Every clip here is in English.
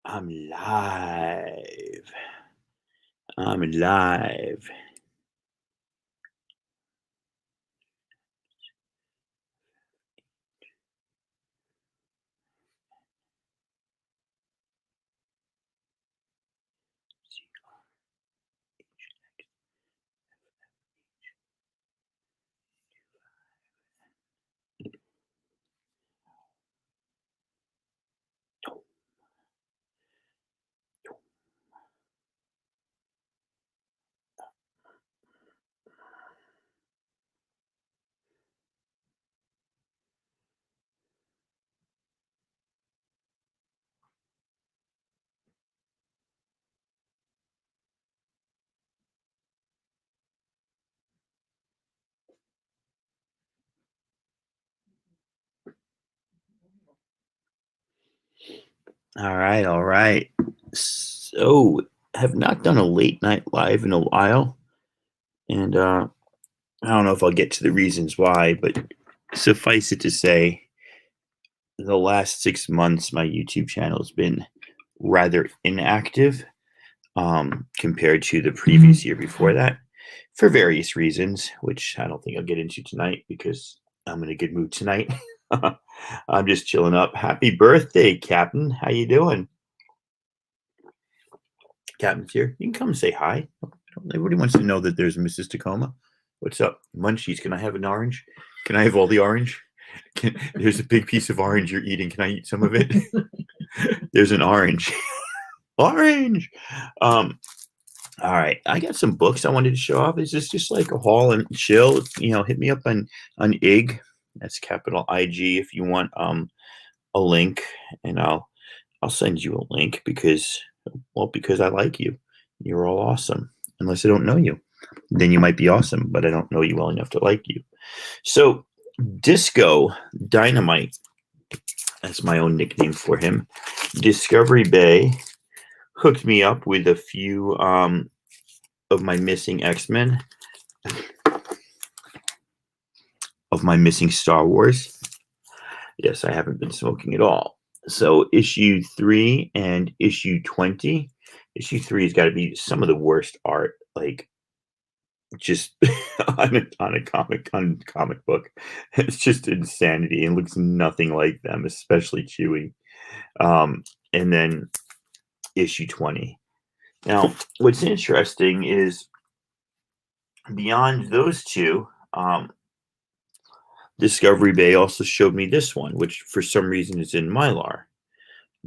I'm live. I'm live. All right, all right. So, have not done a late night live in a while, and I don't know if I'll get to the reasons why, but suffice it to say, the last 6 months, my YouTube channel has been rather inactive compared to the previous year before that, for various reasons, which I don't think I'll get into tonight because I'm in a good mood tonight. I'm just chilling up. Happy birthday, Captain. How you doing? Captain's here. You can come and say hi. Everybody wants to know that there's Mrs. Tacoma. What's up? Munchies, can I have an orange? Can I have all the orange? There's a big piece of orange you're eating. Can I eat some of it? There's an orange. Orange. Um, all right. I got some books I wanted to show off. Is this just like a haul and chill? Hit me up on IG. That's capital IG if you want a link, and I'll send you a link because I like you. You're all awesome. Unless I don't know you. Then you might be awesome, but I don't know you well enough to like you. So, Disco Dynamite, that's my own nickname for him. Discovery Bay hooked me up with a few of my missing X-Men, of my missing Star Wars. Yes, I haven't been smoking at all. So issue 3 and issue 20. Issue 3 has got to be some of the worst art, like just on a comic book. It's just insanity and looks nothing like them, especially Chewie. And then issue 20. Now, what's interesting is beyond those two, Discovery Bay also showed me this one, which for some reason is in Mylar.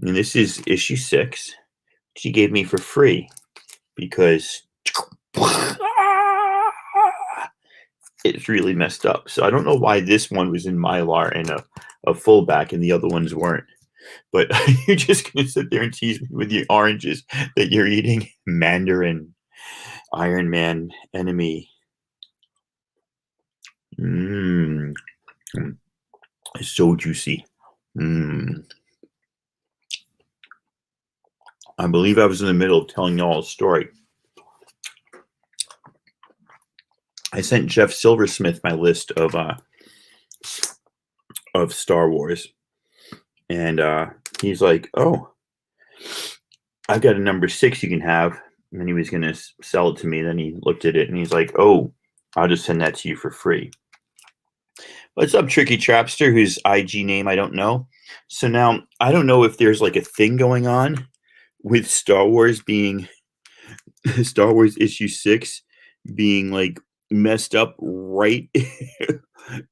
And this is issue 6. She gave me for free because it's really messed up. So I don't know why this one was in Mylar and a fullback and the other ones weren't. But you're just going to sit there and tease me with your oranges that you're eating. Mandarin, Iron Man, enemy. Mmm. It's so juicy. Mmm. I believe I was in the middle of telling y'all a story. I sent Jeff Silversmith my list of Star Wars, and he's like, "Oh, I've got a number 6 you can have." And then he was gonna sell it to me. Then he looked at it and he's like, "Oh, I'll just send that to you for free." What's up, Tricky Trapster? Whose IG name I don't know. So now I don't know if there's like a thing going on with Star Wars being Star Wars issue 6 being like messed up right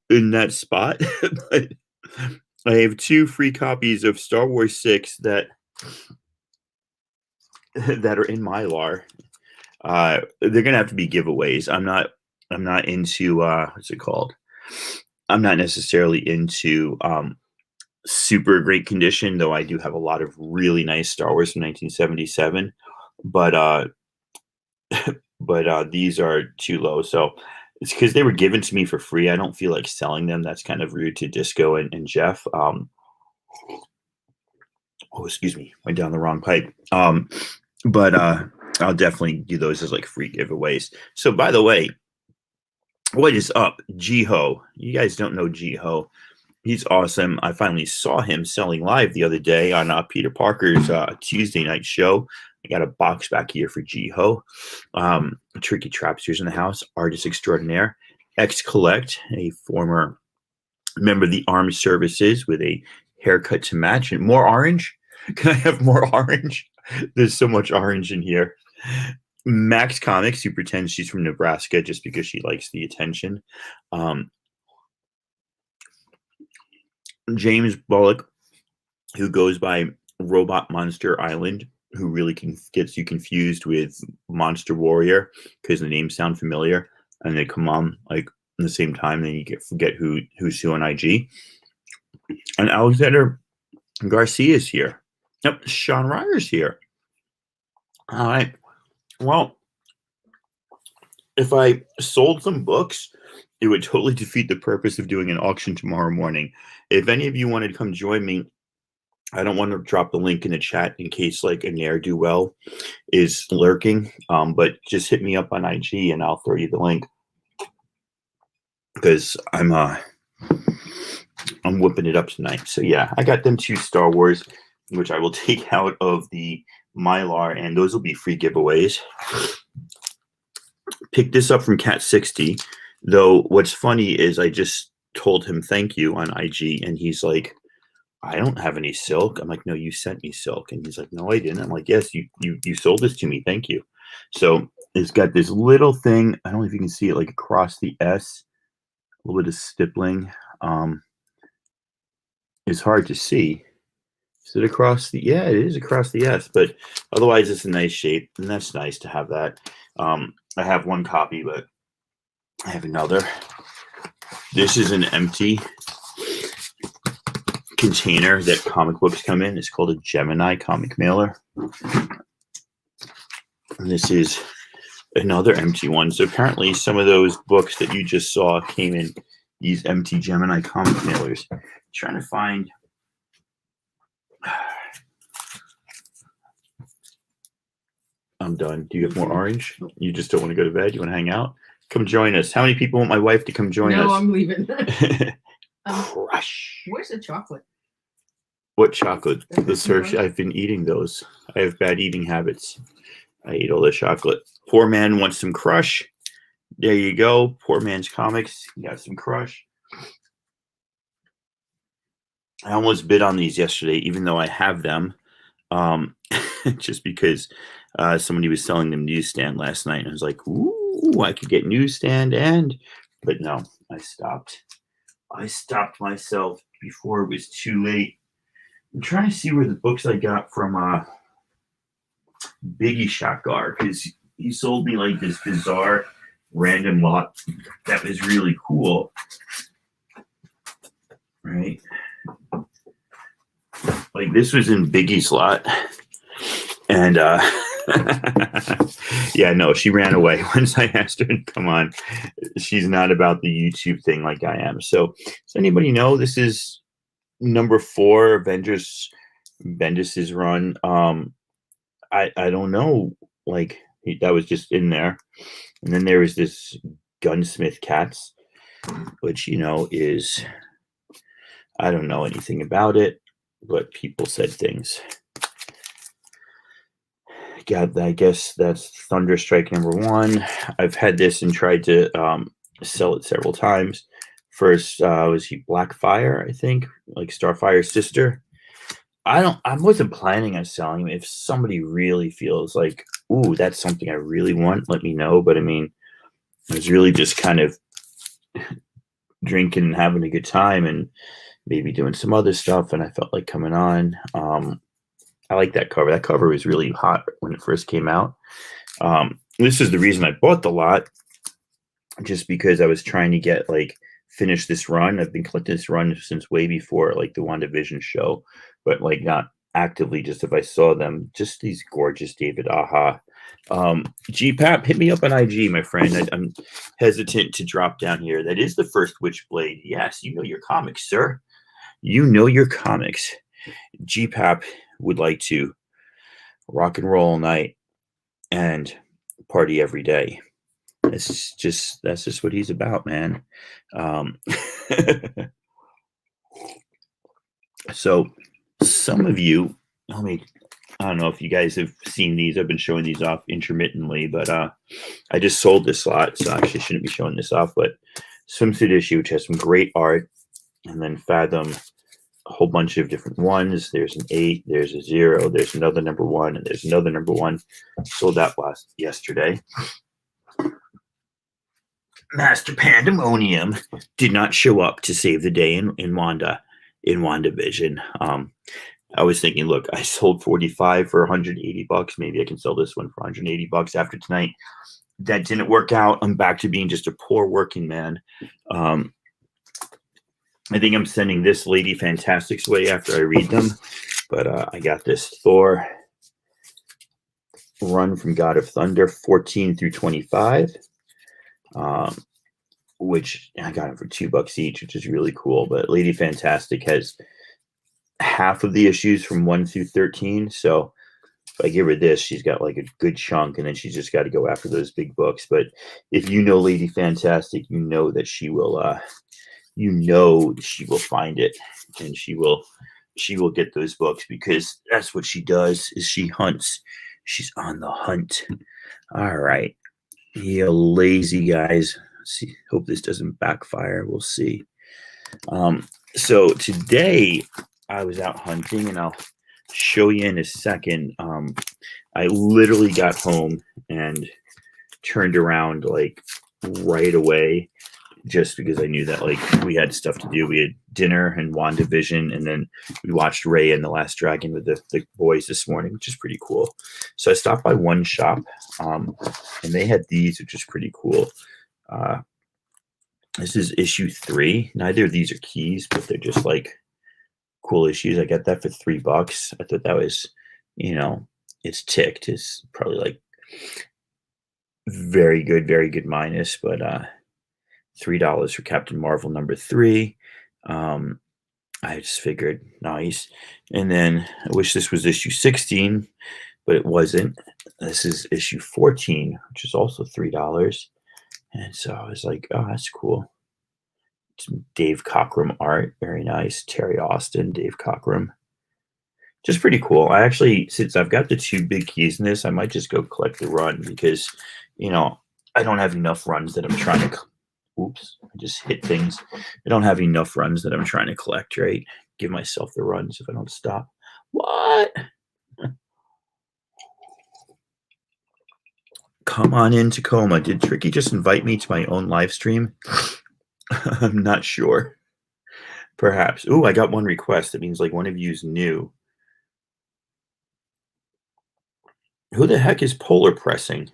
in that spot. But I have 2 free copies of Star Wars 6 that are in Mylar. They're gonna have to be giveaways. I'm not into what's it called? I'm not necessarily into super great condition, though I do have a lot of really nice Star Wars from 1977. But these are too low. So it's because they were given to me for free. I don't feel like selling them. That's kind of rude to Disco and Jeff. Oh, excuse me, went down the wrong pipe. But I'll definitely do those as like free giveaways. So by the way, what is up, Jiho? You guys don't know Jiho. He's awesome. I finally saw him selling live the other day on Peter Parker's Tuesday night show. I got a box back here for Jiho. Tricky Trapsters in the house, artist extraordinaire. X Collect, a former member of the armed services with a haircut to match. And more orange? Can I have more orange? There's so much orange in here. Max Comics, who pretends she's from Nebraska just because she likes the attention. James Bullock, who goes by Robot Monster Island, who really gets you confused with Monster Warrior because the names sound familiar and they come on like at the same time. Then you forget who's who on IG. And Alexander Garcia is here. Yep, Sean Ryer's here. All right. Well, if I sold some books, it would totally defeat the purpose of doing an auction tomorrow morning. If any of you wanted to come join me, I don't want to drop the link in the chat in case like a ne'er-do-well is lurking, but just hit me up on IG and I'll throw you the link because I'm whipping it up tonight. So yeah, I got them 2 Star Wars, which I will take out of the Mylar, and those will be free giveaways. Pick this up from Cat60, though what's funny is I just told him thank you on IG, and he's like, I don't have any silk. I'm like, no, you sent me silk. And he's like, no, I didn't. I'm like, yes, you sold this to me. Thank you. So it's got this little thing. I don't know if you can see it like across the S, a little bit of stippling. It's hard to see. Is it across the, yeah, it is across the S, but otherwise it's a nice shape, and that's nice to have that. I have 1 copy, but I have another. This is an empty container that comic books come in. It's called a Gemini comic mailer. And this is another empty one. So apparently some of those books that you just saw came in these empty Gemini comic mailers. Trying to find. I'm done. Do you have more orange? You just don't want to go to bed? You want to hang out? Come join us. How many people want my wife to come join us? No, I'm leaving. Crush. Where's the chocolate? What chocolate? The Hershey. I've been eating those. I have bad eating habits. I ate all the chocolate. Poor man wants some Crush. There you go. Poor man's comics. You got some Crush. I almost bid on these yesterday, even though I have them, just because somebody was selling them newsstand last night. And I was like, ooh, I could get newsstand but no, I stopped. I stopped myself before it was too late. I'm trying to see where the books I got from Biggie Shot are, because he sold me like this bizarre random lot that was really cool. Right? Like this was in Biggie's lot. And yeah, no, she ran away once I asked her to come on. She's not about the YouTube thing like I am. So does anybody know this is number 4 Avengers Bendis's run? I don't know. Like that was just in there. And then there was this Gunsmith Cats, which is, I don't know anything about it, but people said things. God, I guess that's Thunderstrike number 1. I've had this and tried to sell it several times. First was he Blackfire, I think, like Starfire's sister. I wasn't planning on selling him. If somebody really feels like, ooh, that's something I really want, let me know. But I mean, I was really just kind of drinking and having a good time and maybe doing some other stuff, and I felt like coming on. I like that cover. That cover was really hot when it first came out. This is the reason I bought the lot, just because I was trying to finish this run. I've been collecting this run since way before like the WandaVision show, but like not actively, just if I saw them. Just these gorgeous David Aja. GPAP, hit me up on IG, my friend. I'm hesitant to drop down here. That is the first Witchblade. Yes, you know your comics, sir. You know your comics. GPAP would like to rock and roll all night and party every day. That's just what he's about, man. So some of you, I don't know if you guys have seen these. I've been showing these off intermittently, but I just sold this lot, so I actually shouldn't be showing this off. But Swimsuit Issue, which has some great art, and then Fathom, a whole bunch of different ones. There's an 8, there's a 0, there's another number 1, and there's another number 1. Sold that yesterday. Master Pandemonium did not show up to save the day in WandaVision. I was thinking, look, I sold 45 for $180. Maybe I can sell this one for $180 after tonight. That didn't work out. I'm back to being just a poor working man. I think I'm sending this Lady Fantastics way after I read them. But I got this Thor run from God of Thunder, 14 through 25. Which I got them for $2 each, which is really cool. But Lady Fantastic has half of the issues from 1 through 13. So if I give her this, she's got like a good chunk, and then she's just got to go after those big books. But if you know Lady Fantastic, you know that she will find it, and she will get those books, because that's what she does, is she hunts. She's on the hunt. All right. You lazy guys. Let's see. Hope this doesn't backfire. We'll see. So today I was out hunting, and I'll show you in a second. I literally got home and turned around like right away, just because I knew that like we had stuff to do. We had dinner and WandaVision, and then we watched Raya and the Last Dragon with the boys this morning, which is pretty cool. So I stopped by one shop, and they had these, which is pretty cool. This is issue 3. Neither of these are keys, but they're just like cool issues. I got that for $3. I thought that was, it's ticked. It's probably like very good minus, but $3 for Captain Marvel number 3. I just figured nice. And then I wish this was issue 16, but it wasn't. This is issue 14, which is also $3. And so I was like, oh, that's cool. Some Dave Cockrum art, very nice. Terry Austin, Dave Cockrum. Just pretty cool. I actually, since I've got the 2 big keys in this, I might just go collect the run, because, I don't have enough runs that I'm trying to. Oops, I just hit things. I don't have enough runs that I'm trying to collect, right? Give myself the runs if I don't stop. What? Come on in, Tacoma. Did Tricky just invite me to my own live stream? I'm not sure. Perhaps. Ooh, I got one request. That means like one of you's new. Who the heck is Polar Pressing?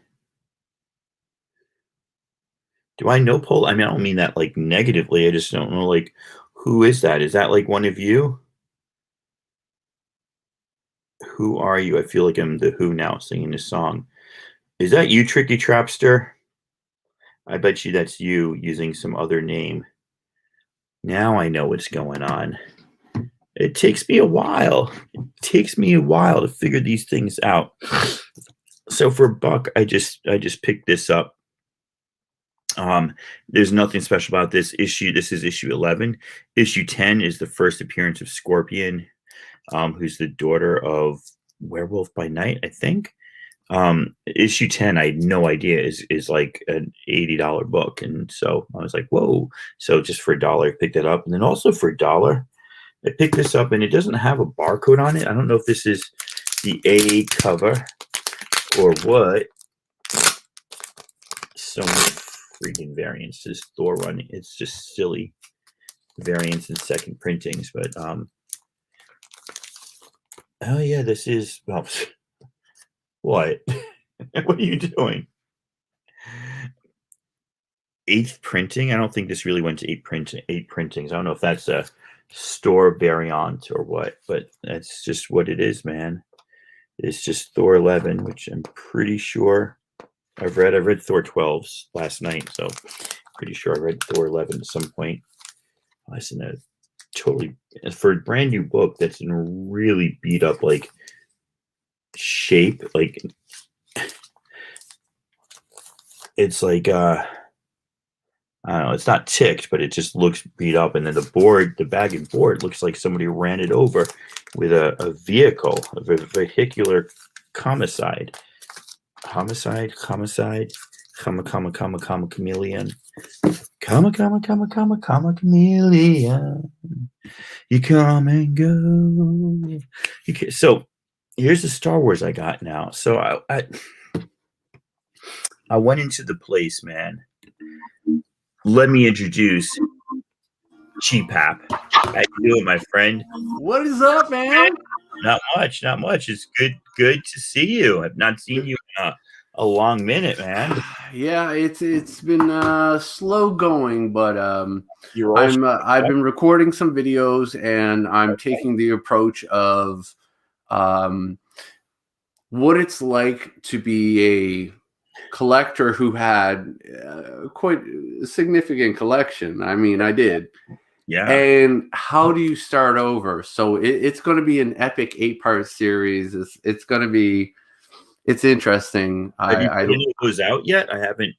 Do I know Polar? I mean, I don't mean that like negatively. I just don't know, like, who is that? Is that like one of you? Who are you? I feel like I'm the Who now singing this song. Is that you, Tricky Trapster? I bet you that's you using some other name. Now I know what's going on. It takes me a while. It takes me a while to figure these things out. So for $1, I just picked this up. There's nothing special about this issue. This is issue 11. Issue 10 is the first appearance of Scorpion, who's the daughter of Werewolf by Night, I think. Issue 10, I had no idea, is like an $80 book. And so I was like, whoa. So just for $1, I picked it up. And then also for $1, I picked this up, and it doesn't have a barcode on it. I don't know if this is the A cover or what. So many freaking variants. This Thor run, it's just silly variants and second printings. But oh yeah, this is, well, what? What are you doing? 8th printing? I don't think this really went to 8 printings. I don't know if that's a store variant or what, but that's just what it is, man. It's just Thor 11, which I'm pretty sure I've read. I read Thor 12s last night, so pretty sure I read Thor 11 at some point. Listen, totally, for a brand new book that's in a really beat up like shape, like it's like I I don't know, it's not ticked, but it just looks beat up. And then the board, the bag and board, looks like somebody ran it over with a vehicle, a vehicular homicide. Homicide, chameleon. Chameleon. You come and go. So here's the Star Wars I got now. So I went into the place, man. Let me introduce Cheap Hap. How you doing, my friend? What is up, man? Not much. It's good to see you. I've not seen you in a long minute, man. Yeah, it's been slow going, but You're I've been recording some videos, and I'm taking the approach of what it's like to be a collector who had quite a significant collection. I mean, I did. Yeah. And how do you start over? So it's going to be an epic 8-part series. It's going to be, it's interesting. Have you put any of those out yet? I haven't.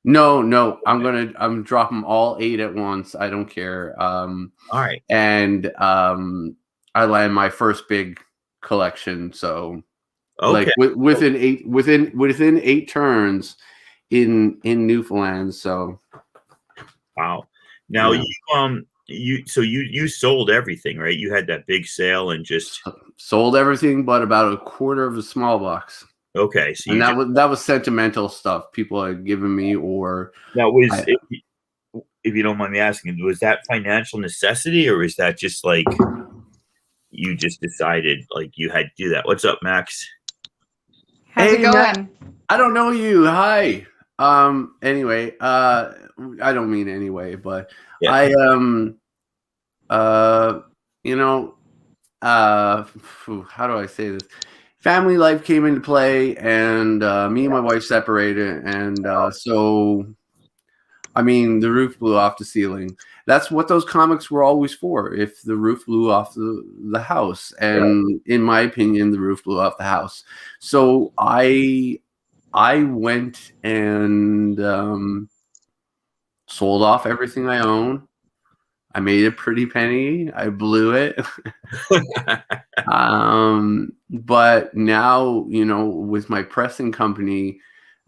No. I'm dropping them all 8 at once. I don't care. All right. And I land my first big collection. So okay. Like within 8 turns in Newfoundland. So wow. Now yeah. you sold everything, right? You had that big sale and just sold everything but about a quarter of a small box. Okay, so that was sentimental stuff people had given me, or that was if you don't mind me asking, was that financial necessity, or is that just like you just decided like you had to do that? What's up, Max? How's it going? Matt, I don't know you. Hi. Anyway, I don't mean anyway, but yeah. How do I say this? Family life came into play, and me and my wife separated, and so I mean, the roof blew off the ceiling. That's what those comics were always for. If the roof blew off the house, and in my opinion, the roof blew off the house. So I went and sold off everything I own. I made a pretty penny. I blew it. But now, with my pressing company,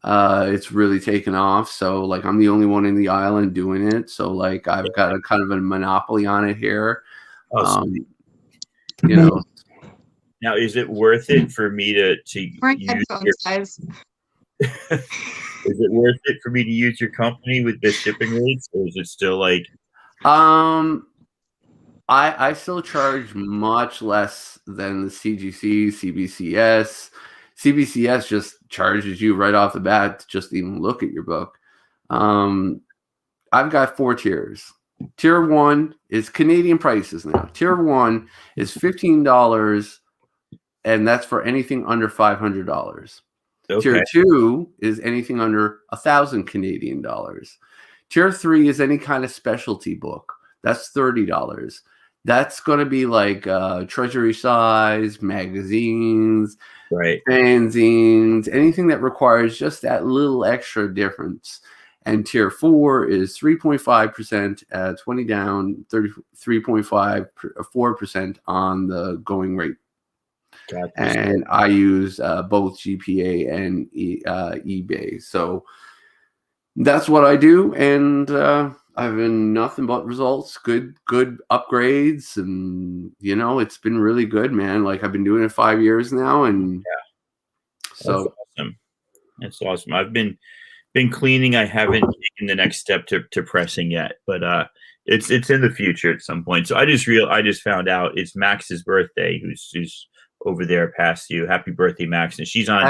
it's really taken off. So like, I'm the only one in the island doing it. So like, I've got a kind of a monopoly on it here. Now, is it worth it for me to use size? Is it worth it for me to use your company with the shipping rates, or is it still like? I still charge much less than the CGC, CBCS. CBCS just charges you right off the bat to just even look at your book. I've got 4 tiers. Tier 1 is Canadian prices now. Tier 1 is $15, and that's for anything under $500. Okay. Tier 2 is anything under 1,000 Canadian dollars. Tier 3 is any kind of specialty book. That's $30. That's going to be like treasury size, magazines, right, fanzines, anything that requires just that little extra difference. And tier 4 is 3.5%, 20 down, 33.5, 4% on the going rate. Gotcha. And I use both GPA and eBay. So that's what I do. And I've been nothing but results, good upgrades. And, it's been really good, man. Like, I've been doing it 5 years now. And so awesome. That's awesome. I've been cleaning. I haven't taken the next step to pressing yet, but it's in the future at some point. So I just found out it's Max's birthday, who's over there past you. Happy birthday, Max. And she's on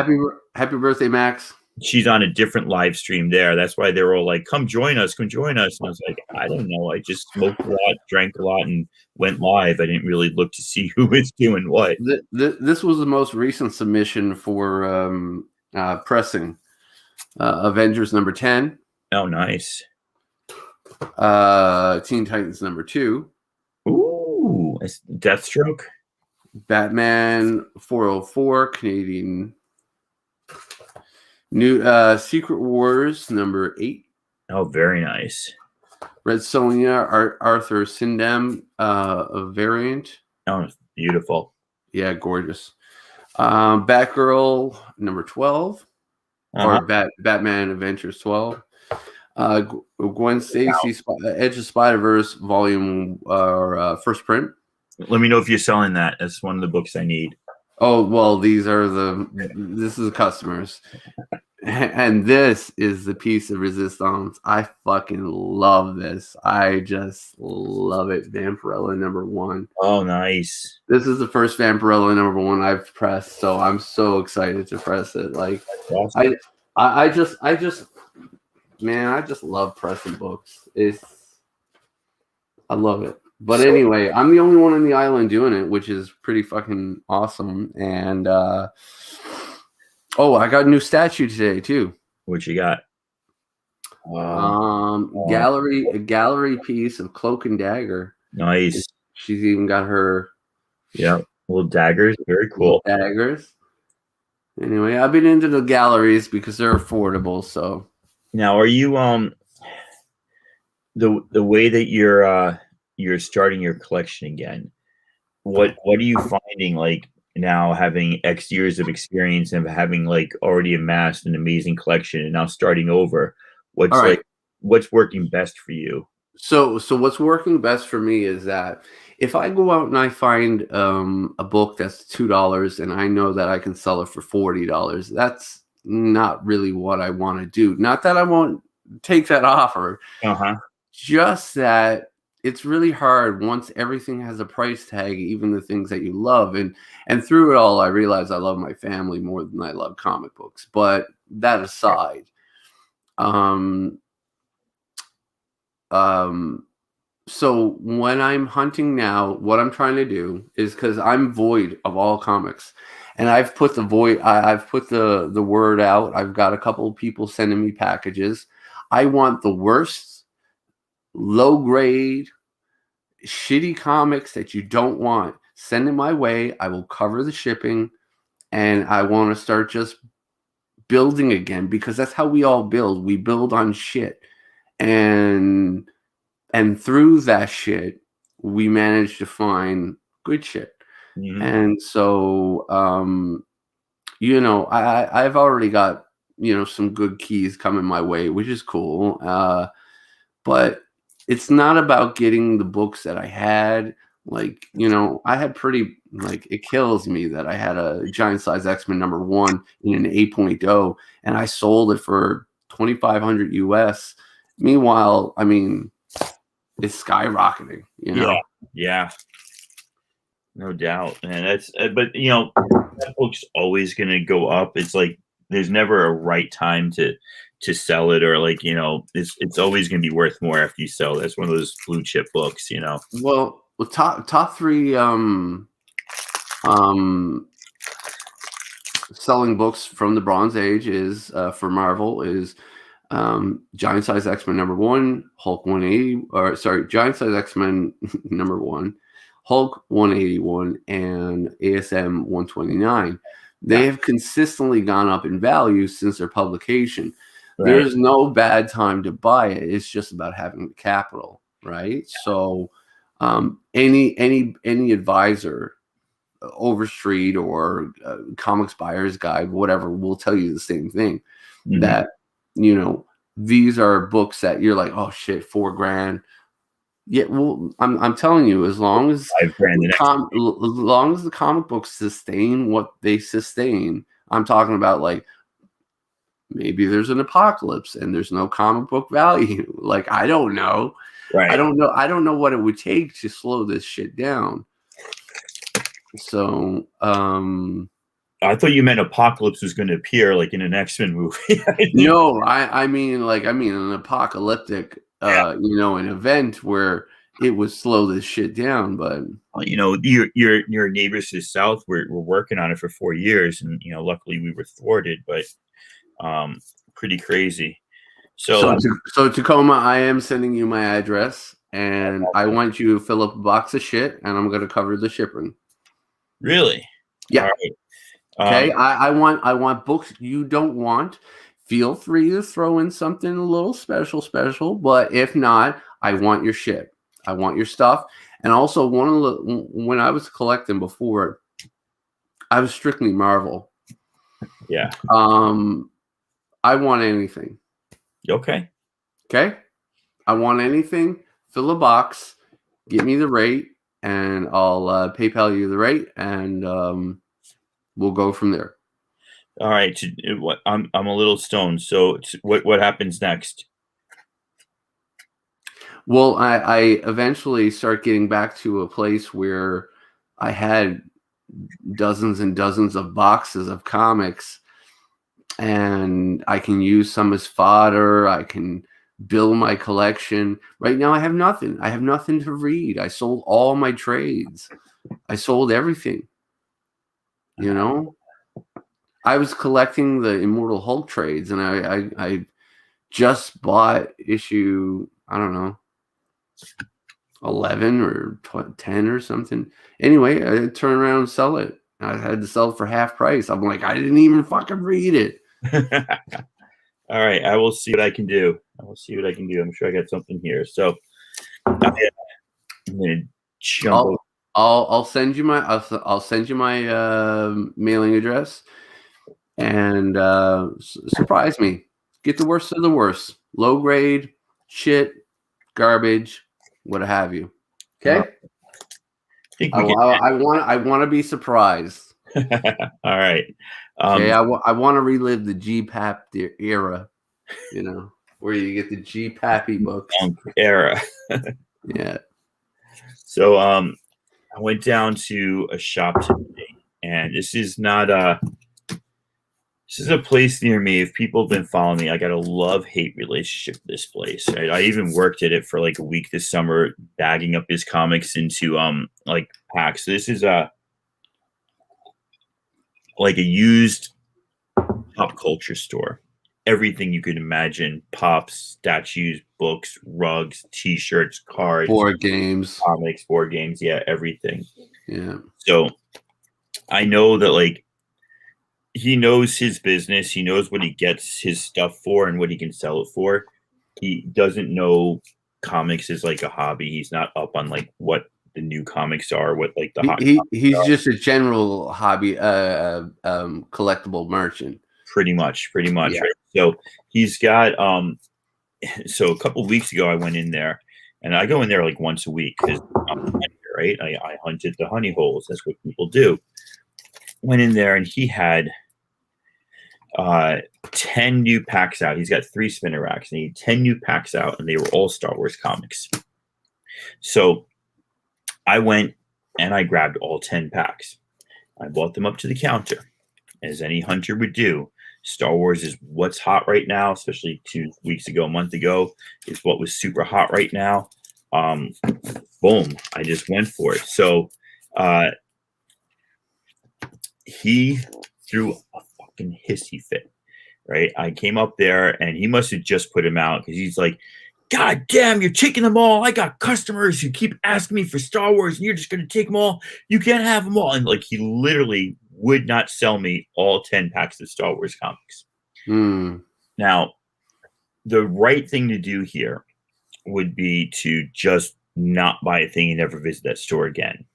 happy birthday, Max. She's on a different live stream there. That's why they're all like, come join us. And I was like, I don't know. I just smoked a lot, drank a lot, and went live. I didn't really look to see who was doing what. This was the most recent submission for pressing Avengers number 10. Oh, nice. Teen Titans number 2. Ooh, Deathstroke. Batman 404 Canadian. New Secret Wars number 8. Oh, very nice. Red Sonja, Arthur Sindem, a variant. Oh, it's beautiful. Yeah, gorgeous. Batgirl number 12, or Batman Adventures 12. Gwen Stacy, Edge of Spider-Verse volume first print. Let me know if you're selling that. That's one of the books I need. Oh, well, this is customers. And this is the piece of resistance. I fucking love this. I just love it. Vampirella number 1. Oh, nice. This is the first Vampirella number 1 I've pressed, so I'm so excited to press it. Like, awesome. I just love pressing books. I love it. But anyway, I'm the only one on the island doing it, which is pretty fucking awesome. And I got a new statue today too. What you got? A gallery piece of Cloak and Dagger. Nice. She's even got her little daggers. Very cool. Daggers. Anyway, I've been into the galleries because they're affordable. So now, are you the way that you're starting your collection again? What are you finding, like, now, having X years of experience and having like already amassed an amazing collection and now starting over? What's working best for you? So what's working best for me is that if I go out and I find a book that's $2 and I know that I can sell it for $40, that's not really what I want to do. Not that I won't take that offer, just that it's really hard once everything has a price tag, even the things that you love. And through it all, I realized I love my family more than I love comic books. But that aside, so when I'm hunting now, what I'm trying to do is, because I'm void of all comics, and I've put the word out. I've got a couple of people sending me packages. I want the worst, low grade, shitty comics that you don't want. Send it my way. I will cover the shipping, and I want to start just building again, because that's how we all build. We build on shit, and through that shit, we manage to find good shit. Mm-hmm. And so, I've already got some good keys coming my way, which is cool. But it's not about getting the books that I had. Like, I had it kills me that I had a Giant Size X-Men number 1 in an 8.0, and I sold it for $2,500 US. Meanwhile, I mean, it's skyrocketing, Yeah. No doubt. And that's, but that book's always going to go up. It's like, there's never a right time to sell it, or like, it's always going to be worth more after you sell it. That's one of those blue chip books, Well, top 3 selling books from the Bronze Age is for Marvel is Giant Size X-Men number 1, Hulk 180, Giant Size X-Men number 1, Hulk 181, and ASM 129. They have consistently gone up in value since their publication. Right. There's no bad time to buy it. It's just about having the capital, right? Yeah. So any advisor, Overstreet or Comics Buyer's Guide, whatever, will tell you the same thing. Mm-hmm. That these are books that you're like, oh shit, $4,000. Yeah, well, I'm telling you, as long as the comic books sustain what they sustain, I'm talking about, like, maybe there's an apocalypse and there's no comic book value. Like, I don't know. Right. I don't know what it would take to slow this shit down. So, I thought you meant apocalypse was going to appear like in an X-Men movie. No, I mean an apocalyptic, an event where it would slow this shit down. But your neighbors to the south were working on it for 4 years, and luckily we were thwarted. But pretty crazy. So Tacoma, I am sending you my address, and I want you to fill up a box of shit, and I'm going to cover the shipping. Really? Yeah. All right. Okay, I want books you don't want. Feel free to throw in something a little special, but if not, I want your shit. I want your stuff. And also, when I was collecting before, I was strictly Marvel. Yeah. I want anything. Okay. Okay. I want anything. Fill a box. Get me the rate, and I'll PayPal you the rate, and we'll go from there. All right. I'm a little stoned. So what happens next? Well, I eventually start getting back to a place where I had dozens and dozens of boxes of comics, and I can use some as fodder. I can build my collection. Right now, I have nothing. I have nothing to read. I sold all my trades. I sold everything. You know, I was collecting the Immortal Hulk trades, and I just bought issue, I don't know, 11 or 10 or something. Anyway, I turn around and sell it. I had to sell it for half price. I'm like, I didn't even fucking read it. All right, I will see what I can do. I'm sure I got something here. So I'm gonna jump. I'll send you my mailing address, and surprise me. Get the worst of the worst. Low grade shit, garbage, what have you. Okay. I want to be surprised. All right. Okay, I want to relive the GPAP era, you know, where you get the GPAPy books era. Yeah. So I went down to a shop today, and this is a place near me. If people have been following me, I got a love-hate relationship with this place. Right? I even worked at it for like a week this summer, bagging up his comics into like packs. So this is like a used pop culture store. Everything you could imagine: pops, statues, books, rugs, T-shirts, cards, board games, comics, board games. Yeah, everything. Yeah. So I know that like he knows his business. He knows what he gets his stuff for and what he can sell it for. He doesn't know comics is like a hobby. He's not up on like what the new comics are, what like the hot he's just a general hobby collectible merchant. Pretty much. Yeah. Right? So he's got so a couple of weeks ago I went in there, and I go in there like once a week because I'm a hunter, right? I hunted the honey holes. That's what people do. Went in there, and he had 10 new packs out. He's got 3 spinner racks, and he had 10 new packs out, and they were all Star Wars comics. So I went and I grabbed all 10 packs. I brought them up to the counter, as any hunter would do. Star Wars is what's hot right now, especially 2 weeks ago, a month ago, is what was super hot right now. Boom, I just went for it. So he threw a fucking hissy fit, right? I came up there, and he must have just put him out because he's like, God damn, you're taking them all. I got customers who keep asking me for Star Wars, and you're just going to take them all. You can't have them all. And like, he literally would not sell me all 10 packs of Star Wars comics. Now, the right thing to do here would be to just not buy a thing and never visit that store again.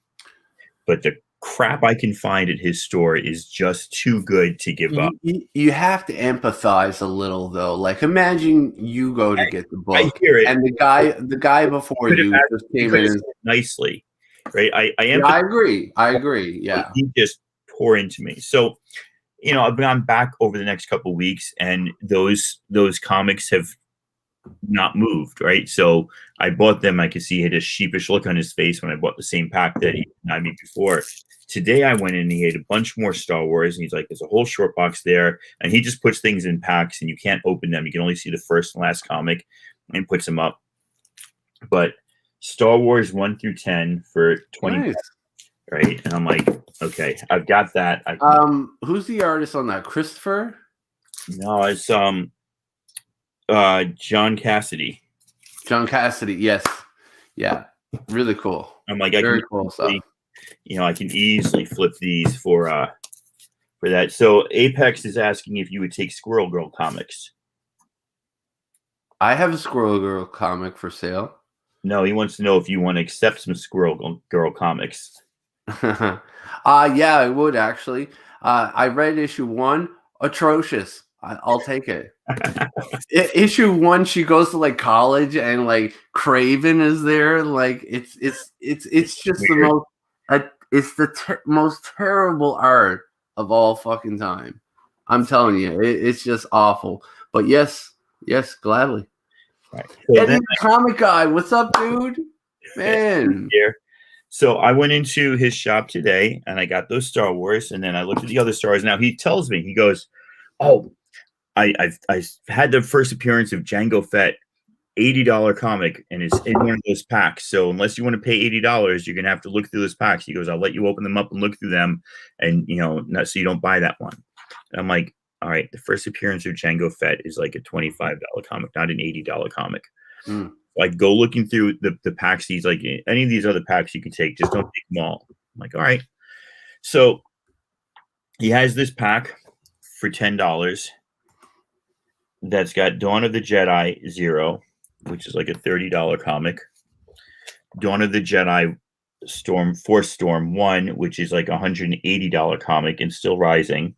But the crap I can find at his store is just too good to give up. You have to empathize a little, though. Like, imagine you go to get the book, I hear it. and the guy before you just came in nicely, right? I agree. Yeah, he just pour into me. So, you know, I've gone back over the next couple of weeks, and those comics have not moved, right? So I bought them. I could see he had a sheepish look on his face when I bought the same pack that he denied me before. Today I went in and he had a bunch more Star Wars, and he's like, there's a whole short box there, and he just puts things in packs and you can't open them. You can only see the first and last comic and puts them up. But Star Wars 1 through 10 for 20 nice. Right? And I'm like, okay, I've got that. Who's the artist on that? Christopher? No, it's John Cassidy. John Cassidy, yes. Yeah. Really cool. I'm like, very cool stuff. You know, I can easily flip these for that. So Apex is asking if you would take Squirrel Girl comics. I have a Squirrel Girl comic for sale. No, he wants to know if you want to accept some Squirrel Girl comics. Yeah, I would actually. I read issue 1, atrocious. I'll take it. Issue 1, she goes to like college and like Craven is there. Like it's just the Weird. most. It's the most terrible art of all fucking time. I'm telling you, it's just awful. But yes, gladly. Right. So Eddie, then the comic guy, what's up, dude? Man, here. So I went into his shop today and I got those Star Wars, and then I looked at the other stars. Now he tells me, he goes, "Oh, I had the first appearance of Jango Fett, $80 comic, and it's in one of those packs. So unless you want to pay $80, you're gonna have to look through those packs." He goes, "I'll let you open them up and look through them, and not so you don't buy that one." And I'm like, "All right, the first appearance of Jango Fett is like a $25 comic, not an $80 comic." Like, go looking through the packs. He's like, any of these other packs you can take, just don't take them all. I'm like, all right. So he has this pack for $10 that's got Dawn of the Jedi 0, which is like a $30 comic. Dawn of the Jedi Force Storm 1, which is like a $180 comic and still rising.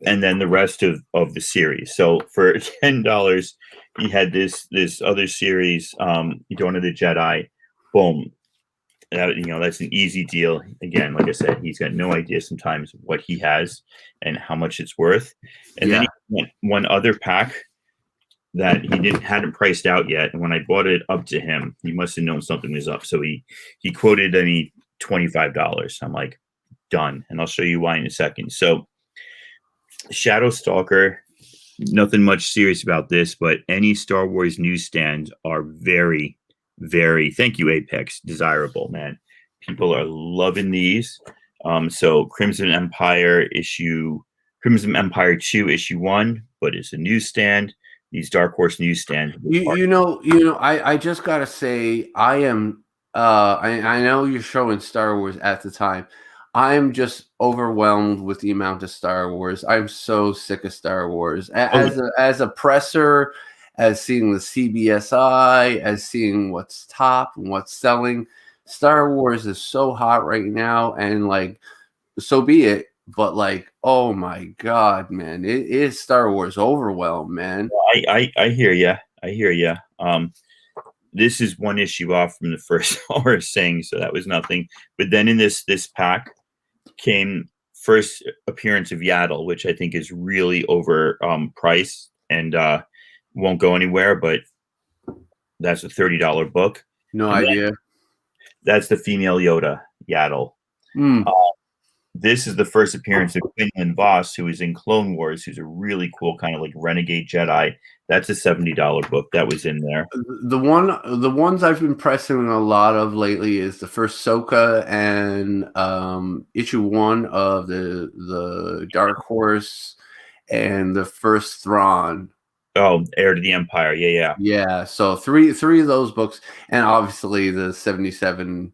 And then the rest of the series. So for $10, he had this other series, Dawn of the Jedi. Boom. That's an easy deal. Again, like I said, he's got no idea sometimes what he has and how much it's worth. And then he went one other pack that he hadn't priced out yet. And when I bought it up to him, he must have known something was up. So he quoted me $25. I'm like, done. And I'll show you why in a second. So Shadow Stalker, nothing much serious about this, but any Star Wars newsstands are very, very, thank you, Apex, desirable, man. People are loving these. So Crimson Empire 2, issue 1, but it's a newsstand. These Dark Horse newsstands. I just gotta say, I am. I know you're showing Star Wars at the time. I'm just overwhelmed with the amount of Star Wars. I'm so sick of Star Wars. As a presser, as seeing the CBSI, as seeing what's top and what's selling, Star Wars is so hot right now, and like, so be it. But like, oh my God, man, it is Star Wars overwhelm, man. I hear you. This is one issue off from the first Horus saying, so that was nothing. But then in this pack came first appearance of Yaddle, which I think is really over priced and won't go anywhere, but that's a $30 book. No idea. That's the female Yoda, Yaddle. This is the first appearance of Quinlan Voss, who is in Clone Wars, who's a really cool kind of like renegade Jedi. That's a $70 book that was in there. The ones I've been pressing a lot of lately is the first Ahsoka and issue 1 of the Dark Horse and the first Thrawn. Oh, Heir to the Empire. Yeah. So three of those books, and obviously the 77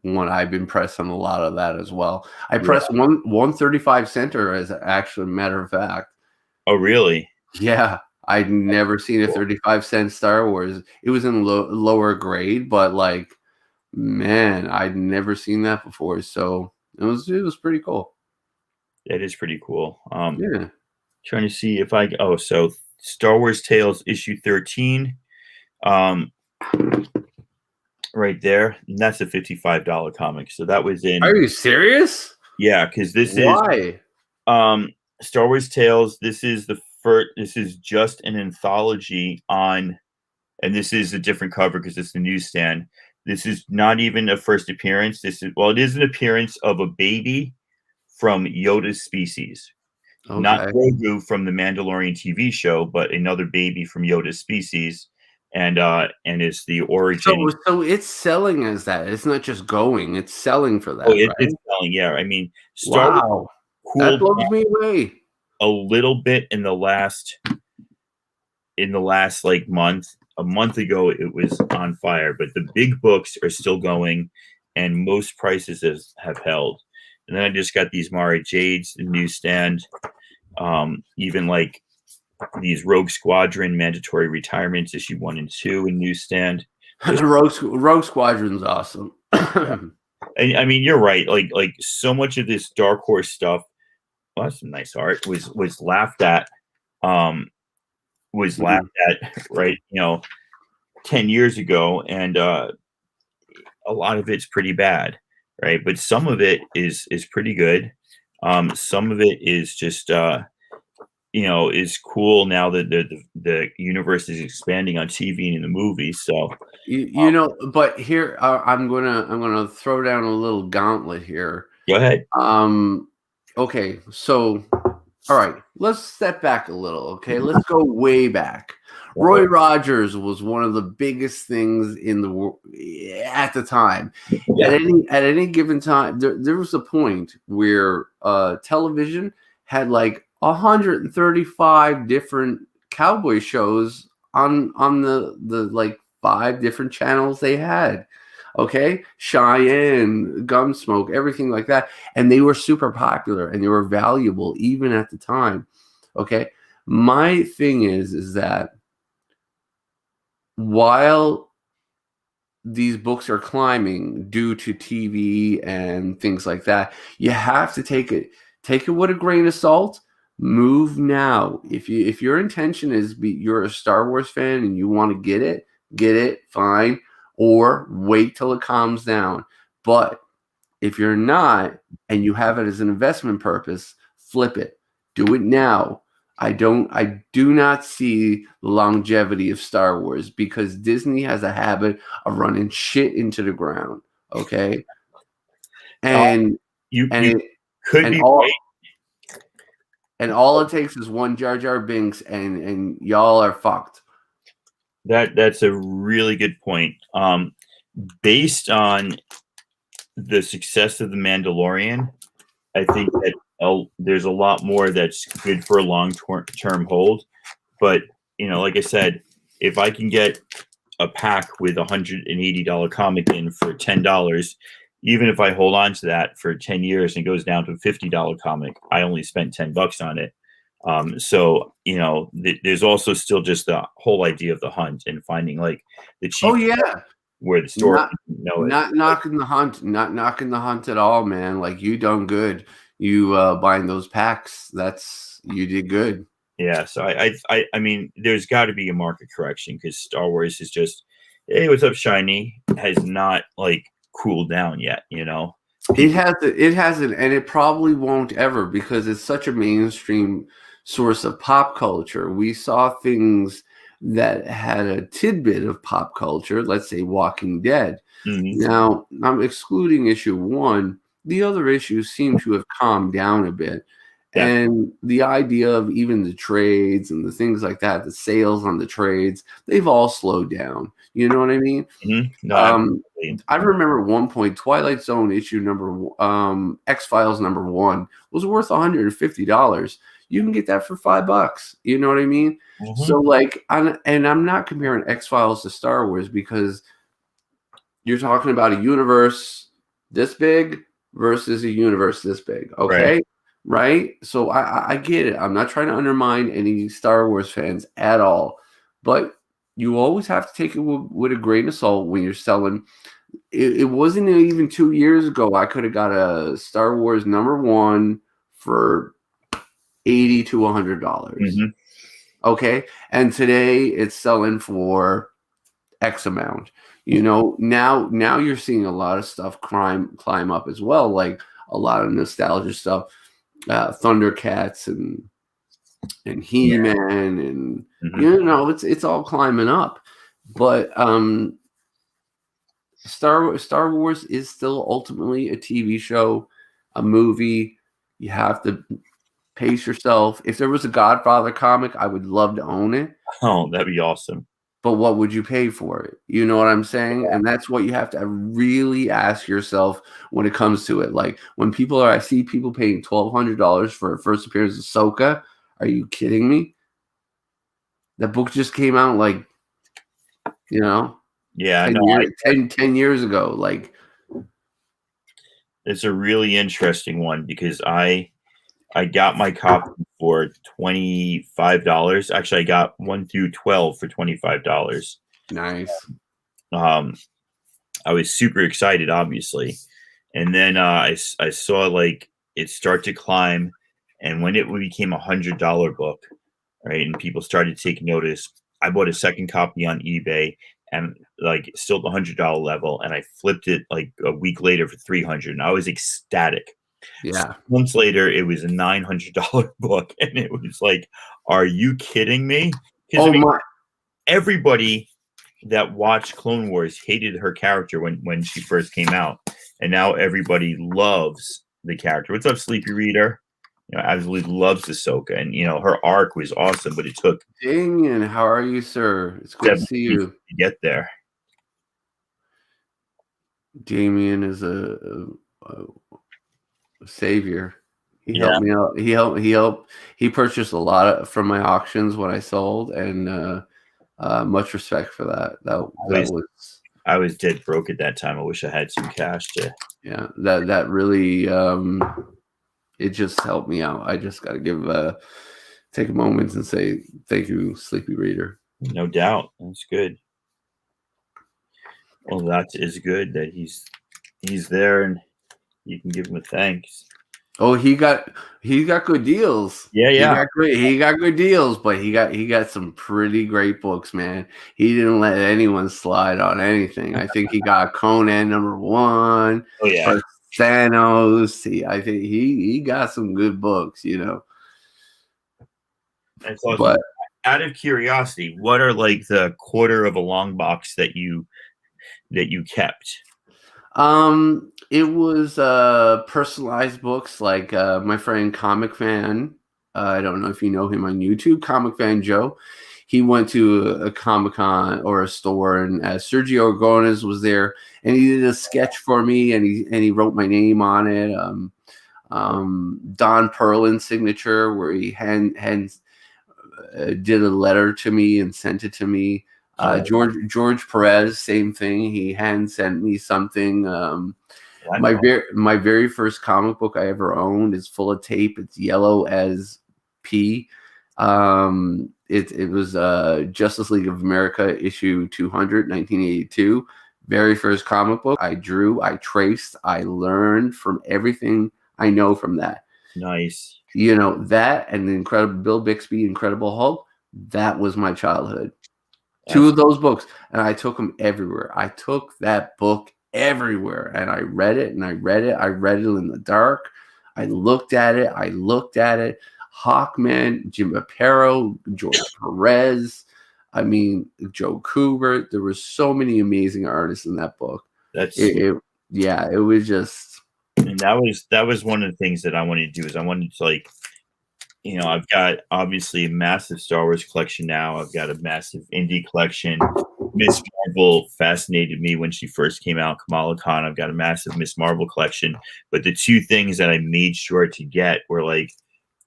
one. I've been pressing a lot of that as well. I pressed 135 center as actually a matter of fact. Oh, really? Yeah. I'd never seen a 35-cent Star Wars. It was in lower grade, but like, man, I'd never seen that before. So it was pretty cool. That is pretty cool. Yeah. Trying to see if so Star Wars Tales issue 13. Right there. And that's a $55 comic. So that was in. Are you serious? Yeah, because this Why? is Star Wars Tales. This is this is just an anthology on, and this is a different cover because it's the newsstand. This is not even a first appearance. It is an appearance of a baby from Yoda's species. Okay. Not Grogu from the Mandalorian TV show, but another baby from Yoda's species. And it's the origin. So it's selling as that. It's not just going. It's selling for that. It's selling. Yeah, I mean, Star Wars that blows me away. A little bit in the last like month. A month ago, it was on fire, but the big books are still going, and most prices have held. And then I just got these Mara Jades, the newsstand, even like these Rogue Squadron mandatory retirements issue 1 and 2 in newsstand. Rogue Squadron's awesome. And I mean, you're right. Like so much of this Dark Horse stuff, well, that's some nice art. Was laughed at. Was laughed at, right? 10 years ago, and a lot of it's pretty bad, right? But some of it is pretty good. Some of it is just is cool now that the universe is expanding on TV and in the movies. So but here I'm gonna throw down a little gauntlet here. go ahead. Okay, so all right, let's step back a little. Okay, let's go way back. Roy Rogers was one of the biggest things in the world at the time. Yeah. At any given time, there was a point where television had like 135 different cowboy shows on the like 5 different channels they had. Okay, Cheyenne, Gunsmoke, everything like that, and they were super popular and they were valuable even at the time. Okay, my thing is that while these books are climbing due to TV and things like that, you have to take it with a grain of salt. Move now. If your intention is you're a Star Wars fan and you want to get it, fine. Or wait till it calms down. But if you're not and you have it as an investment purpose, flip it. Do it now. I do not see the longevity of Star Wars because Disney has a habit of running shit into the ground. Okay. And you could and be all, right. And all it takes is one Jar Jar Binks and y'all are fucked. That's a really good point. Based on the success of The Mandalorian, I think that there's a lot more that's good for a long-term hold. But, like I said, if I can get a pack with $180 comic in for $10, even if I hold on to that for 10 years and it goes down to a $50 comic, I only spent $10 on it. So there's also still just the whole idea of the hunt and finding like the cheap where the store not knocking the hunt at all, man. Like you done good. You buying those packs, you did good. Yeah, so I mean there's got to be a market correction because Star Wars is just, hey, what's up, shiny, has not like cooled down yet. It hasn't, and it probably won't ever because it's such a mainstream source of pop culture. We saw things that had a tidbit of pop culture, let's say Walking Dead. Mm-hmm. Now, I'm excluding issue 1. The other issues seem to have calmed down a bit. Yeah. And the idea of even the trades and the things like that, the sales on the trades, they've all slowed down. You know what I mean? Mm-hmm. No, I remember at one point, Twilight Zone issue X-Files #1 was worth $150. You can get that for $5. You know what I mean? Mm-hmm. So like, I'm not comparing X-Files to Star Wars because you're talking about a universe this big versus a universe this big. Okay. Right? So I get it. I'm not trying to undermine any Star Wars fans at all, but you always have to take it with a grain of salt when you're selling. It wasn't even 2 years ago. I could have got a Star Wars #1 for $80 to $100. Mm-hmm. Okay. And today it's selling for X amount. Now you're seeing a lot of stuff climb up as well, like a lot of nostalgia stuff. Thundercats and He-Man and mm-hmm. It's all climbing up, but Star Wars is still ultimately a TV show, a movie. You have to pace yourself. If there was a Godfather comic, I would love to own it. Oh, that'd be awesome. But what would you pay for it? You know what I'm saying? And that's what you have to really ask yourself when it comes to it. Like when I see people paying $1,200 for a first appearance of Ahsoka. Are you kidding me? That book just came out like, 10 years ago. Like, it's a really interesting one because I got my copy for $25. Actually, I got 1 through 12 for $25. Nice. I was super excited, obviously, and then I saw like it start to climb, and when it became $100 book, right, and people started taking notice, I bought a second copy on eBay, and like still at the $100 level, and I flipped it like a week later for 300, and I was ecstatic. Yeah. Months later, it was a $900 book, and it was like, are you kidding me? Because Oh my. everybody that watched Clone Wars hated her character when she first came out, and now everybody loves the character. What's up, Sleepy Reader? Absolutely loves Ahsoka, and her arc was awesome, but it took Damien, how are you, sir? It's good to see you. to get there. Damien is a savior. He Yeah. helped me out. He purchased a lot from my auctions when I sold, and much respect for that. I was dead broke at that time. I wish I had some cash to. Yeah, that really it just helped me out. I just got to take a moment and say thank you, Sleepy Reader. No doubt, that's good. Well, that is good that he's there, and you can give him a thanks. Oh, he got good deals. Yeah. He got good deals, but he got some pretty great books, man. He didn't let anyone slide on anything. I think he got Conan #1. Oh yeah. Thanos. I think he got some good books, That's awesome. But out of curiosity, what are like the quarter of a long box that you kept? It was personalized books like my friend Comic Fan. I don't know if you know him on YouTube, Comic Fan Joe. He went to a Comic-Con or a store, and Sergio Aragonés was there, and he did a sketch for me, and he wrote my name on it. Don Perlin's signature, where he did a letter to me and sent it to me. George Perez, same thing. He hand sent me something. My very first comic book I ever owned is full of tape. It's yellow as pea. It was Justice League of America issue 200, 1982. Very first comic book. I drew, I traced, I learned from everything I know from that. Nice. That and the Incredible Bill Bixby, Incredible Hulk, that was my childhood. Two of those books, and I took them everywhere. I took that book everywhere, and I read it, and I read it. I read it in the dark. I looked at it. Hawkman, Jim Aparo, George Perez. I mean, Joe Kubert. There were so many amazing artists in that book. It was just. And that was one of the things that I wanted to do. Is I wanted to I've got obviously a massive Star Wars collection now. I've got a massive indie collection. Miss Marvel fascinated me when she first came out, Kamala Khan. I've got a massive Miss Marvel collection. But the two things that I made sure to get were like,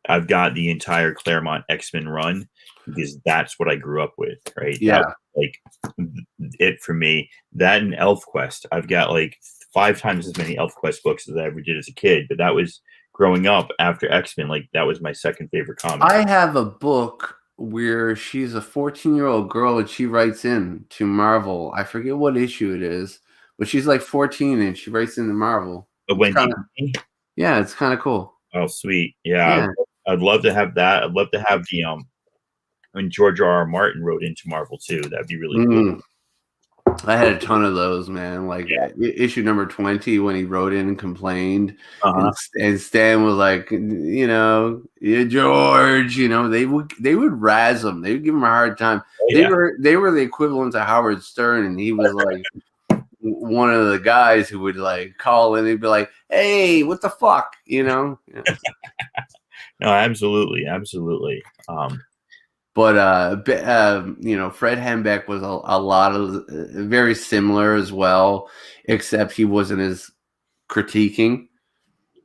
I've got the entire Claremont X-Men run, because that's what I grew up with, right? Yeah. That was, like, it for me. That and ElfQuest. I've got like 5 times as many ElfQuest books as I ever did as a kid, but that was growing up after X-Men. Like, that was my second favorite comic. I have a book where she's a 14-year-old girl and she writes in to Marvel. I forget what issue it is, but she's like 14 and she writes into Marvel. Yeah, it's kind of cool. Oh, sweet. Yeah. I'd love to have that. I'd love to have the when George R.R. Martin wrote into Marvel too. That'd be really cool. I had a ton of those, man. Like issue number 20 when he wrote in and complained, and Stan was like, George, they would razz him. They would give him a hard time. They were the equivalent to Howard Stern, and he was like one of the guys who would like call in. They'd be like, "Hey, what the fuck?" Yeah. No, absolutely. But Fred Hembeck was a lot of very similar as well, except he wasn't as critiquing.